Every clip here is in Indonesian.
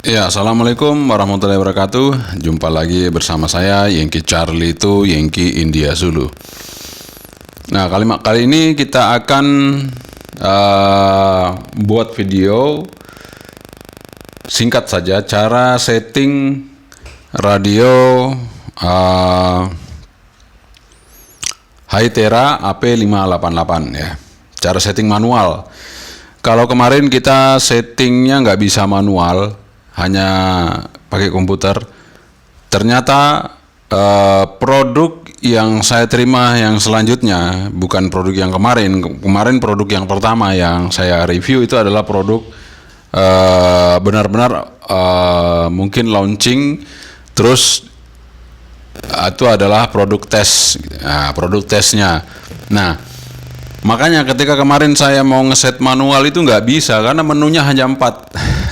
Ya, assalamualaikum warahmatullahi wabarakatuh. Jumpa lagi bersama saya Yengki Charlie itu Yengki India Zulu. Nah, kali ini kita akan buat video singkat saja cara setting radio Hytera AP588 ya. Cara setting manual. Kalau kemarin kita settingnya nggak bisa manual, hanya pakai komputer. Ternyata produk yang saya terima yang selanjutnya bukan produk yang kemarin. Kemarin produk yang pertama yang saya review itu adalah produk benar-benar mungkin launching, terus itu adalah produk tes. Nah, produk tesnya. Nah, makanya ketika kemarin saya mau ngeset manual itu nggak bisa karena menunya hanya 4.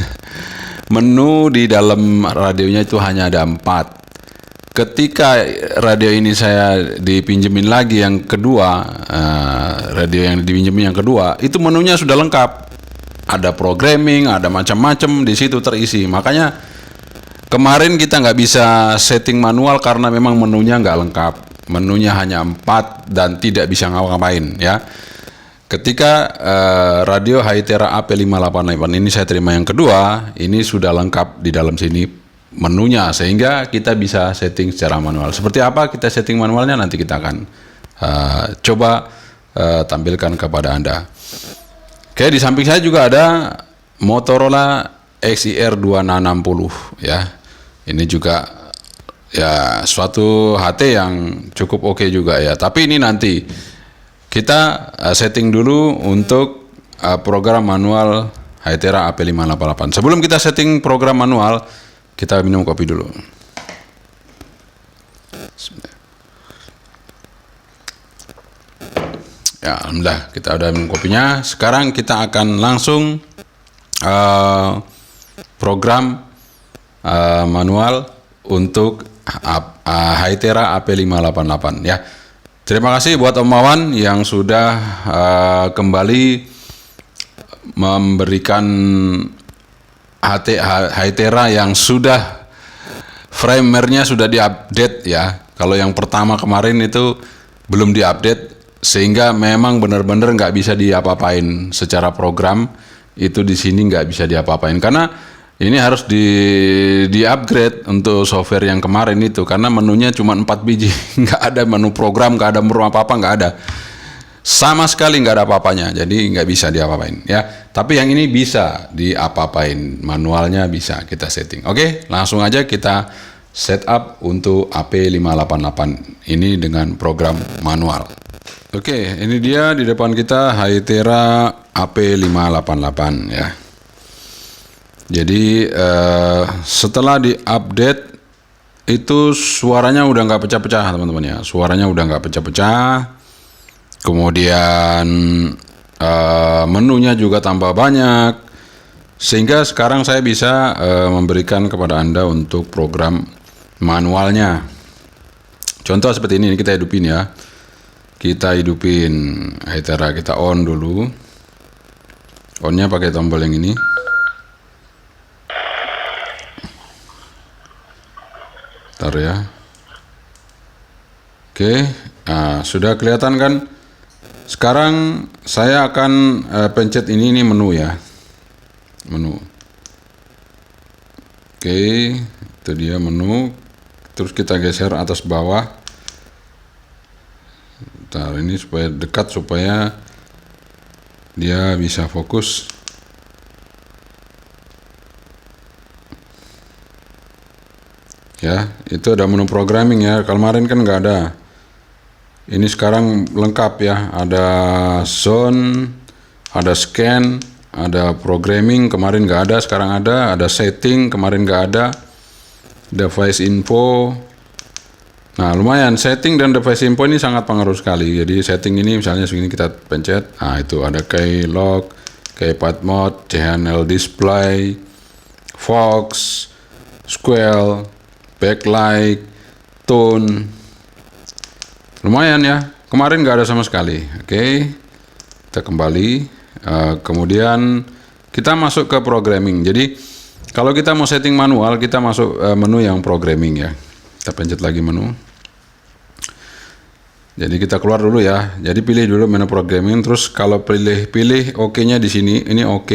Menu di dalam radionya itu hanya ada 4. Ketika radio ini saya dipinjemin lagi yang kedua, radio yang dipinjemin yang kedua, itu menunya sudah lengkap. Ada programming, ada macam-macam di situ terisi. Makanya kemarin kita nggak bisa setting manual karena memang menunya nggak lengkap. Menunya hanya 4 dan tidak bisa ngapa-ngapain ya. Ketika radio Hytera AP588 ini saya terima yang kedua, ini sudah lengkap di dalam sini menunya sehingga kita bisa setting secara manual. Seperti apa kita setting manualnya nanti kita akan coba tampilkan kepada Anda. Oke, di samping saya juga ada Motorola XIR2660 ya. Ini juga ya suatu HT yang cukup oke juga ya. Tapi ini nanti kita setting dulu untuk program manual Hytera AP588. Sebelum kita setting program manual, kita minum kopi dulu. Ya, alhamdulillah kita udah minum kopinya. Sekarang kita akan langsung program manual untuk Hytera AP588 ya. Terima kasih buat Om Wawan yang sudah kembali memberikan Hytera yang sudah firmware-nya sudah diupdate ya. Kalau yang pertama kemarin itu belum diupdate sehingga memang benar-benar nggak bisa diapa-apain secara program. Itu di sini nggak bisa diapa-apain karena ini harus di upgrade untuk software yang kemarin itu karena menunya cuma 4 biji, nggak ada menu program, nggak ada menu apa-apa, nggak ada sama sekali, nggak ada apa-apanya, jadi nggak bisa diapa-apain ya. Tapi yang ini bisa diapa-apain, manualnya bisa kita setting. Oke, langsung aja kita setup untuk AP588 ini dengan program manual. Oke, ini dia di depan kita Hytera AP588 ya. Jadi setelah diupdate itu suaranya udah nggak pecah-pecah teman-teman ya. Suaranya udah nggak pecah-pecah. Kemudian menunya juga tambah banyak. Sehingga sekarang saya bisa memberikan kepada Anda untuk program manualnya. Contoh seperti ini kita hidupin ya. Kita hidupin Hytera, kita on dulu. Onnya pakai tombol yang ini. Bentar ya. Oke, nah, sudah kelihatan kan? Sekarang saya akan pencet ini menu ya. Menu. Oke, itu dia menu. Terus kita geser atas bawah. Bentar, ini supaya dekat supaya dia bisa fokus. Ya, itu ada menu programming ya. Kemarin kan nggak ada. Ini sekarang lengkap ya. Ada zone, ada scan, ada programming. Kemarin nggak ada, sekarang ada. Ada setting, kemarin nggak ada. Device info. Nah, lumayan. Setting dan device info ini sangat pengaruh sekali. Jadi setting ini misalnya segini kita pencet. Nah, itu ada keylog, keypad mode, channel display, Fox, Squall, backlight, tone, lumayan ya. Kemarin nggak ada sama sekali. Oke, kita kembali. Kemudian kita masuk ke programming. Jadi Kalau kita mau setting manual, kita masuk menu yang programming ya. Kita pencet lagi menu. Jadi kita keluar dulu ya. Jadi pilih dulu menu programming, terus kalau pilih OK-nya di sini, ini OK.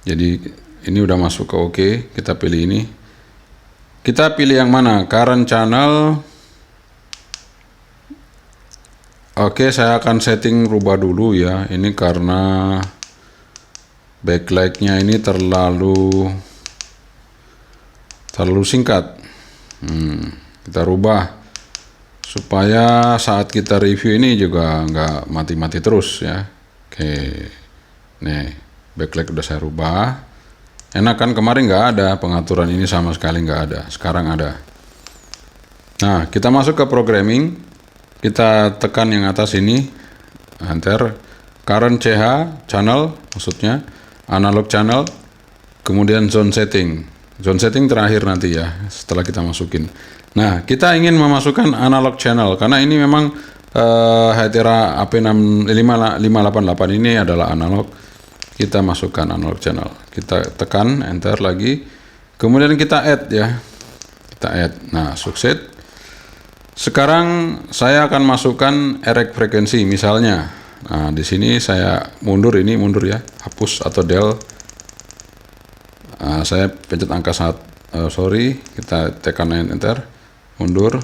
Jadi ini udah masuk ke OK, kita pilih ini. Kita pilih yang mana? Current channel. Oke, saya akan setting rubah dulu ya. Ini karena backlight-nya ini terlalu singkat. Kita rubah supaya saat kita review ini juga nggak mati-mati terus ya. Oke, nih backlight udah saya rubah. Enak kan, kemarin nggak ada pengaturan ini, sama sekali nggak ada, sekarang ada. Nah, kita masuk ke programming, kita tekan yang atas ini, enter, current channel, maksudnya analog channel, kemudian zone setting terakhir nanti ya, setelah kita masukin. Nah, kita ingin memasukkan analog channel, karena ini memang Hytera AP588 ini adalah analog. Kita masukkan analog channel, kita tekan enter lagi, kemudian kita add ya, kita add. Nah, sukses. Sekarang saya akan masukkan erect frekuensi misalnya. Nah, di sini saya mundur ya, hapus atau del. Saya pencet angka kita tekan enter, mundur.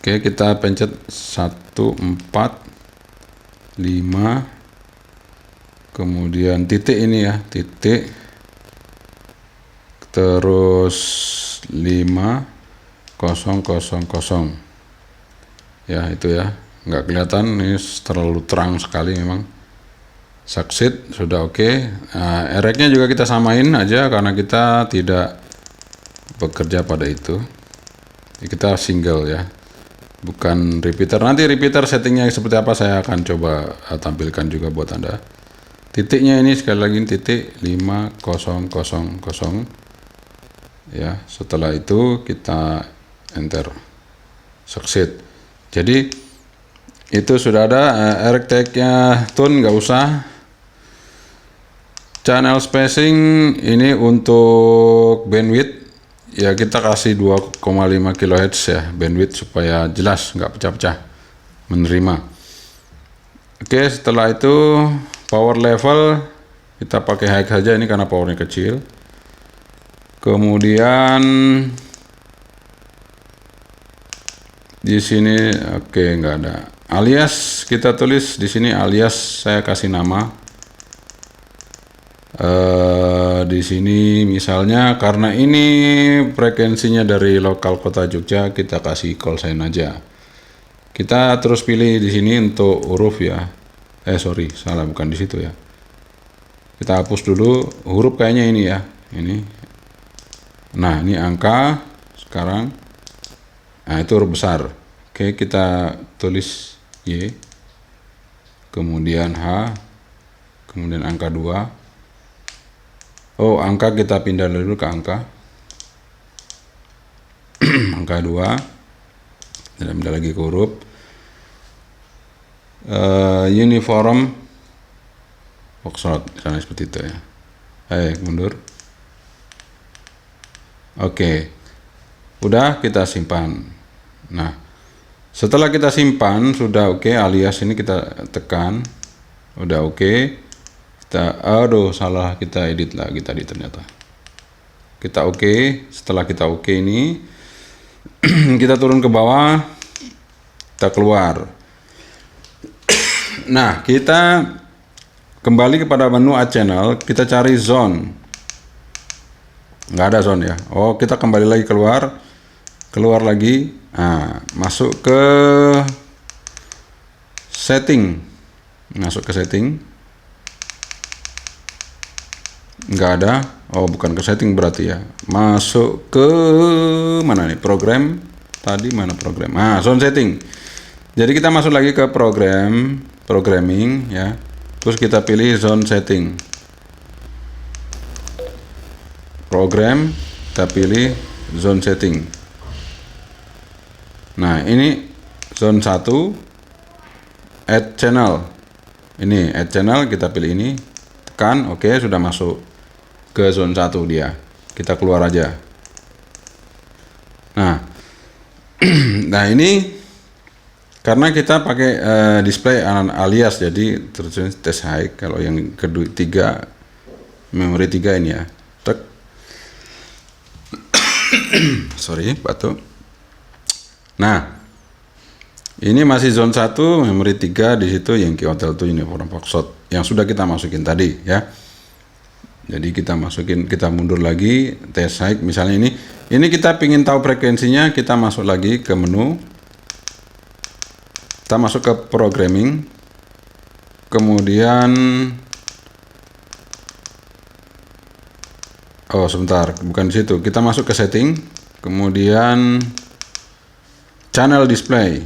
Oke, kita pencet 145, kemudian titik ini ya, titik, terus 5000 ya, itu ya, nggak kelihatan, ini terlalu terang sekali memang. Succeed, sudah oke. Erect-nya juga kita samain aja karena kita tidak bekerja pada itu. Kita single ya, bukan repeater. Nanti repeater settingnya seperti apa saya akan coba tampilkan juga buat Anda. Titiknya ini sekali lagi titik 5000 ya. Setelah itu kita enter, succeed. Jadi itu sudah ada. Erect tag-nya tune nggak usah. Channel spacing ini untuk bandwidth ya, kita kasih 2,5 kHz ya bandwidth supaya jelas, nggak pecah-pecah, menerima. Oke, setelah itu power level kita pakai high saja ini karena powernya kecil. Kemudian di sini oke, nggak ada. Alias kita tulis di sini, alias saya kasih nama. Di sini misalnya karena ini frekuensinya dari lokal kota Jogja, kita kasih call sign aja. Kita terus pilih di sini untuk huruf ya. Salah, bukan di situ ya. Kita hapus dulu huruf, kayaknya ini ya, ini. Nah, ini angka sekarang. Nah, itu huruf besar. Oke, kita tulis Y, kemudian H, kemudian angka 2. Oh, angka kita pindah dulu ke angka. Angka 2. Kita pindah lagi ke huruf. Uniform Foxtrot, misalnya seperti itu ya. Mundur. Oke. Udah, kita simpan. Nah, setelah kita simpan sudah oke, alias ini kita tekan. Udah oke. Salah, kita edit lagi tadi ternyata. Kita oke. Setelah kita oke ini kita turun ke bawah, kita keluar. Nah, kita kembali kepada menu Add Channel, kita cari zone. Nggak ada zone ya. Oh, kita kembali lagi keluar lagi. Nah, masuk ke setting. Nggak ada. Oh, bukan ke setting berarti ya. Masuk ke mana nih? Program. Tadi mana program? Zone setting. Jadi kita masuk lagi ke programming ya. Terus kita pilih zone setting. Program, kita pilih zone setting. Nah, ini zone 1, add channel. Ini add channel, kita pilih ini, tekan, oke, sudah masuk. ke zone 1 dia. Kita keluar aja. Nah, nah ini karena kita pakai display alias, jadi terus tes high. Kalau yang kedua 3 memori 3 ini ya. Tek. Sorry, batuk. Nah, ini masih zone 1 memori 3 di situ Yankee Hotel 2 Uniform Foxtrot yang sudah kita masukin tadi ya. Jadi kita masukin, kita mundur lagi tes high misalnya ini kita pingin tahu frekuensinya, kita masuk lagi ke menu, kita masuk ke programming, kemudian oh sebentar, bukan di situ, kita masuk ke setting, kemudian channel display.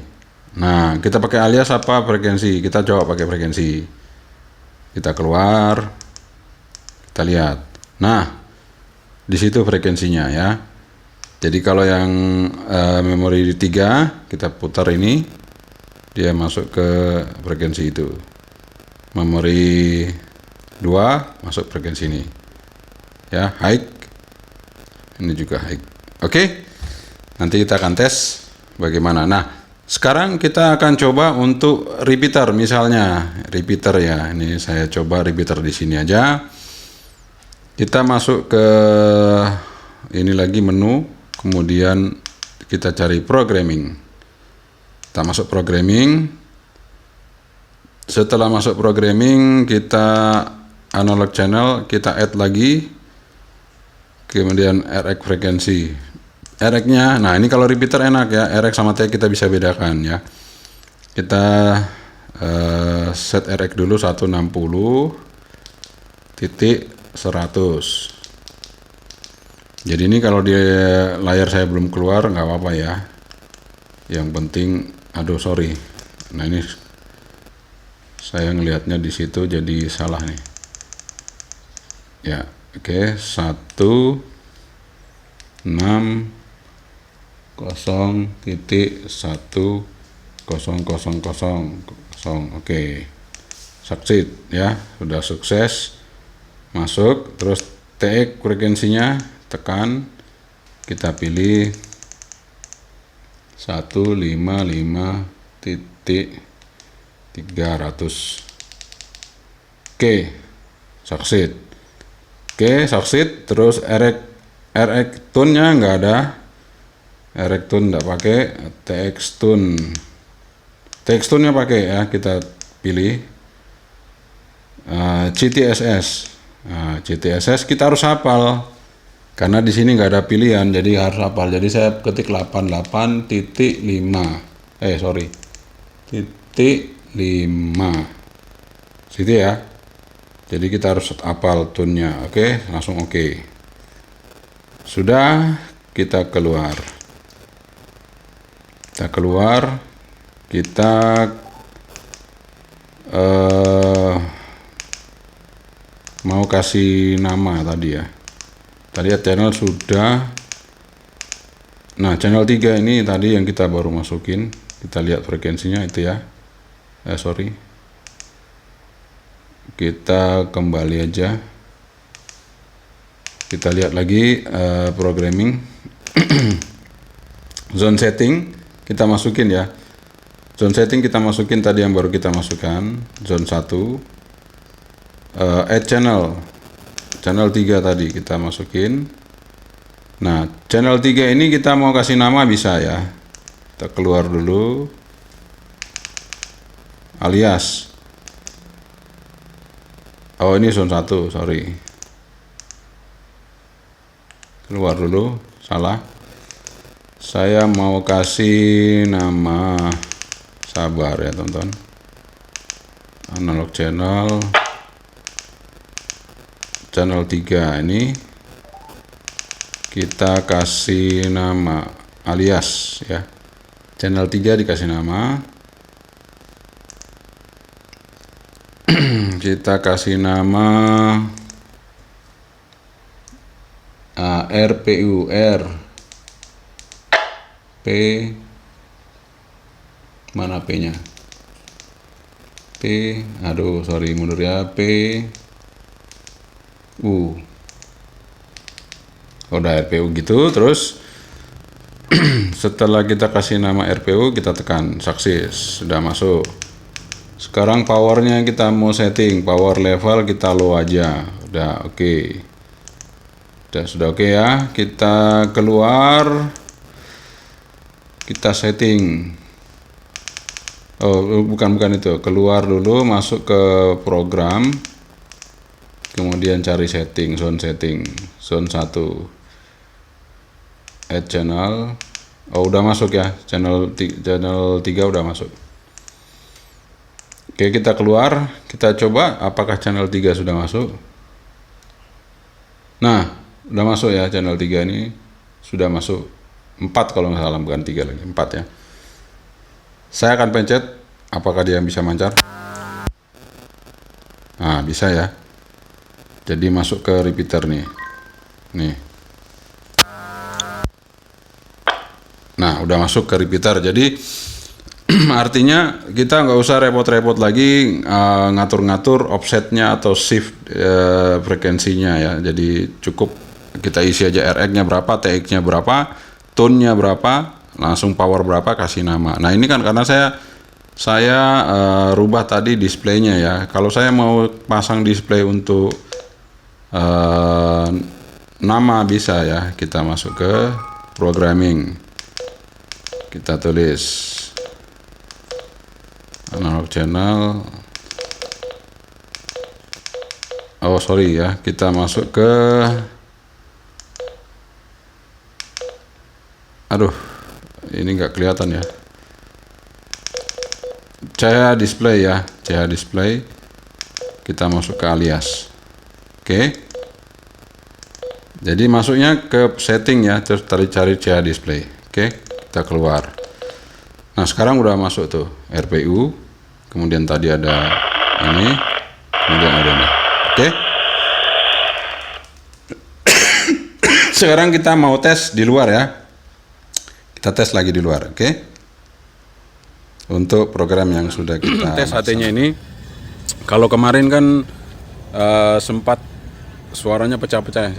Nah, kita pakai alias apa, frekuensi, kita coba pakai frekuensi, kita keluar, kita lihat. Nah, di situ frekuensinya ya. Jadi kalau yang memori 3 kita putar ini, dia masuk ke frekuensi itu. Memori 2 masuk frekuensi ini. Ya, high. Ini juga high. Oke. Nanti kita akan tes bagaimana. Nah, sekarang kita akan coba untuk repeater misalnya. Repeater ya. Ini saya coba repeater di sini aja. Kita masuk ke ini lagi menu, kemudian kita cari programming. Kita masuk programming. Setelah masuk programming, kita analog channel, kita add lagi, kemudian RX frekuensi. RX-nya, nah ini kalau repeater enak ya, RX sama TX kita bisa bedakan ya. Kita set RX dulu 160.100. Jadi ini kalau di layar saya belum keluar nggak apa-apa ya. Yang penting, aduh sorry. Nah ini saya ngelihatnya di situ jadi salah nih. Ya, oke, 160.1000. Oke, succeed ya, sudah sukses masuk. Terus TX frekuensinya tekan, kita pilih 155.300. Oke, succeed. Oke, succeed. Terus RX tune-nya nggak ada. RX tune nggak pakai. TX tune-nya pakai ya, kita pilih CTSS. Nah, CTSS kita harus hafal karena di sini nggak ada pilihan, jadi harus hafal. Jadi saya ketik 88.5 .5 situ ya. Jadi kita harus hafal tune-nya. Oke, langsung oke. Sudah, kita keluar. Kita mau kasih nama tadi ya. Tadi ya channel sudah. Nah, channel 3 ini tadi yang kita baru masukin. Kita lihat frekuensinya itu ya. Sorry. Kita kembali aja. Kita lihat lagi programming. Zone setting kita masukin ya. Zone setting kita masukin tadi yang baru kita masukkan. Zone 1. Add channel 3 tadi kita masukin. Nah, channel 3 ini kita mau kasih nama bisa ya. Kita keluar dulu. Alias. Oh, ini zone 1, sorry. Keluar dulu, salah. Saya mau kasih nama, sabar ya teman-teman. Analog channel 3 ini kita kasih nama alias ya. Channel 3 dikasih nama. Kita kasih nama RPUR P, mana P nya, P, aduh sorry mundur ya, P U Udah RPU gitu, terus setelah kita kasih nama RPU, kita tekan sukses, sudah masuk. Sekarang powernya kita mau setting, power level kita low aja, udah oke. Sudah oke ya, kita keluar, kita setting. Oh, bukan itu, keluar dulu, masuk ke program, kemudian cari setting, zone 1, add channel. Oh, udah masuk ya, channel 3 udah masuk. Oke, kita keluar, kita coba apakah channel 3 sudah masuk. Nah, udah masuk ya, channel 3 ini sudah masuk 4 kalau nggak salah, bukan 3 lagi, 4 ya. Saya akan pencet, apakah dia bisa mancar. Nah, bisa ya. Jadi masuk ke repeater nih. Nah, udah masuk ke repeater. Jadi artinya kita nggak usah repot-repot lagi ngatur-ngatur offsetnya atau shift frekuensinya ya. Jadi cukup kita isi aja RX-nya berapa, TX-nya berapa, tone-nya berapa, langsung power berapa, kasih nama. Nah, ini kan karena saya rubah tadi displaynya ya. Kalau saya mau pasang display untuk nama bisa ya. Kita masuk ke programming, kita tulis analog channel. Oh sorry ya, kita masuk ke, aduh ini nggak kelihatan ya, cahaya display ya, cahaya display. Kita masuk ke alias. Oke, jadi masuknya ke setting ya, terus cari cahaya display. Oke, kita keluar. Nah, sekarang udah masuk tuh RPU, kemudian tadi ada ini, kemudian ada ini. Oke. Sekarang kita mau tes di luar ya. Kita tes lagi di luar, oke? Untuk program yang sudah kita tes HT-nya ini, kalau kemarin kan sempat suaranya pecah-pecah.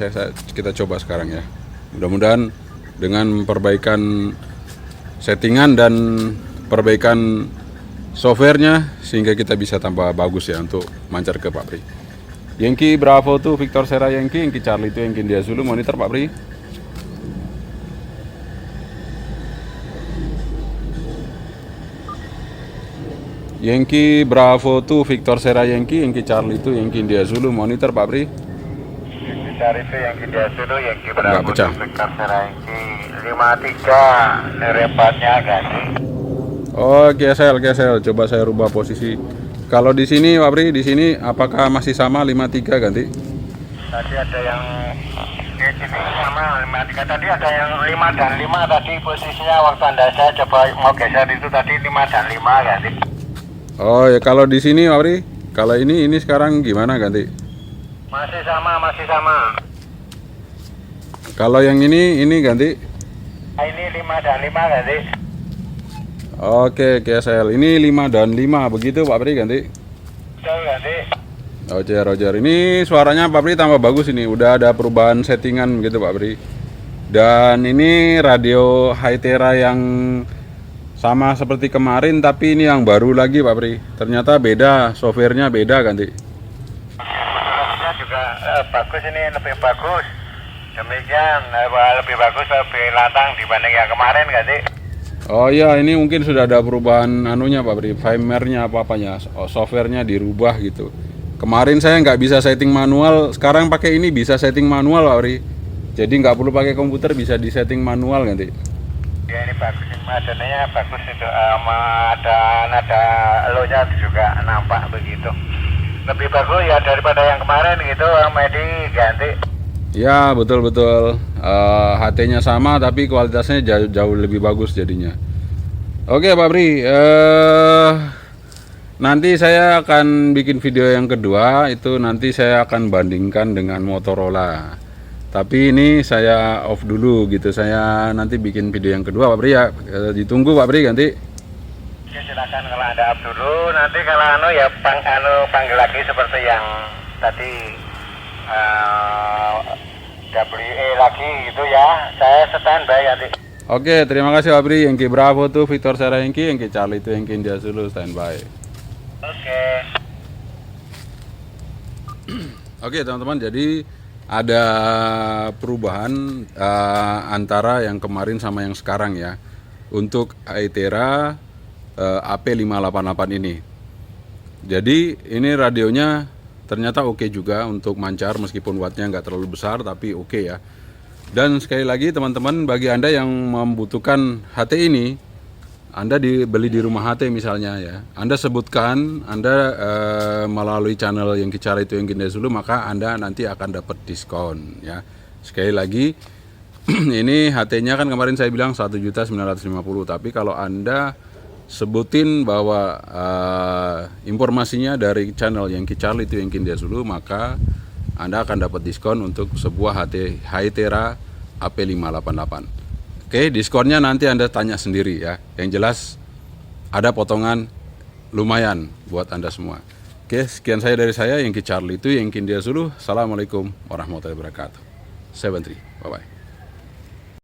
Kita coba sekarang ya. Mudah-mudahan dengan perbaikan settingan dan perbaikan softwarenya sehingga kita bisa tambah bagus ya untuk mancar ke Pak Pri. Yankee Bravo tuh Victor Sierra Yankee, Yankee Charlie itu Yankee India Zulu, monitor Pak Pri. Yankee Bravo tuh Victor Sierra Yankee, Yankee Charlie itu Yankee India Zulu, monitor Pak Pri. Cari itu Yankee India Zulu, Yankee Bravo tuh Victor Sierra Yankee 53 repotnya ganti. Oh, gesel. Coba saya rubah posisi. Kalau di sini, Pak Pri, di sini apakah masih sama 53 ganti? Tadi ada yang di sini sama 53. Tadi ada yang 5 dan 5 tadi posisinya waktu saya coba mau geser itu tadi 5 dan 5 ganti. Oh ya, kalau di sini, Pak Pri, kalau ini sekarang gimana ganti? Masih sama. Kalau yang ini ganti? Ini 5 dan 5 ganti. Oke, KSL. Ini 5 dan 5 begitu Pak Pri ganti. Betul ganti. Roger. Ini suaranya Pak Pri tambah bagus ini. Udah ada perubahan settingan begitu Pak Pri. Dan ini radio Hytera yang sama seperti kemarin, tapi ini yang baru lagi Pak Pri. Ternyata beda, softwarenya beda ganti. Rasanya juga bagus, ini lebih bagus. Demikian lebih bagus, lebih lantang dibanding yang kemarin ganti. Oh iya, ini mungkin sudah ada perubahan anunya Pak Pri, firmware-nya apa-apanya, software-nya dirubah gitu. Kemarin saya nggak bisa setting manual, sekarang pakai ini bisa setting manual Pak Pri. Jadi nggak perlu pakai komputer, bisa di setting manual nanti. Ya ini bagus, adanya bagus itu, ada nada lo-nya juga nampak begitu. Lebih bagus ya daripada yang kemarin gitu, Medi ganti. Ya betul. HT-nya sama tapi kualitasnya jauh lebih bagus jadinya. Oke Pak Pri, nanti saya akan bikin video yang kedua, itu nanti saya akan bandingkan dengan Motorola. Tapi ini saya off dulu gitu, saya nanti bikin video yang kedua Pak Pri ya. Ditunggu Pak Pri ganti. Ya silakan kalau Anda off dulu, nanti kalau ya panggil lagi seperti yang tadi WE lagi gitu ya. Saya standby nanti. Oke, terima kasih Fabri. Yankee Bravo tuh Victor Sierra Yankee, Yankee Charlie itu Yankee India Zulu standby. Oke. Oke teman-teman, jadi ada perubahan antara yang kemarin sama yang sekarang ya. Untuk Aitera AP588 ini. Jadi ini radionya ternyata oke juga untuk mancar meskipun wattnya nggak terlalu besar tapi oke ya. Dan sekali lagi teman-teman, bagi Anda yang membutuhkan HT ini, Anda beli di rumah HT misalnya ya, Anda sebutkan Anda melalui channel yang Kicara itu yang India Zulu, maka Anda nanti akan dapat diskon ya. Sekali lagi ini HT-nya kan kemarin saya bilang 1.950.000, tapi kalau Anda sebutin bahwa informasinya dari channel yang Charlie itu yang India Zulu, maka Anda akan dapat diskon untuk sebuah Aitera AP588. Oke, diskonnya nanti Anda tanya sendiri ya. Yang jelas ada potongan lumayan buat Anda semua. Oke, sekian dari saya yang Charlie itu yang India Zulu. Assalamualaikum warahmatullahi wabarakatuh. 73, bye bye.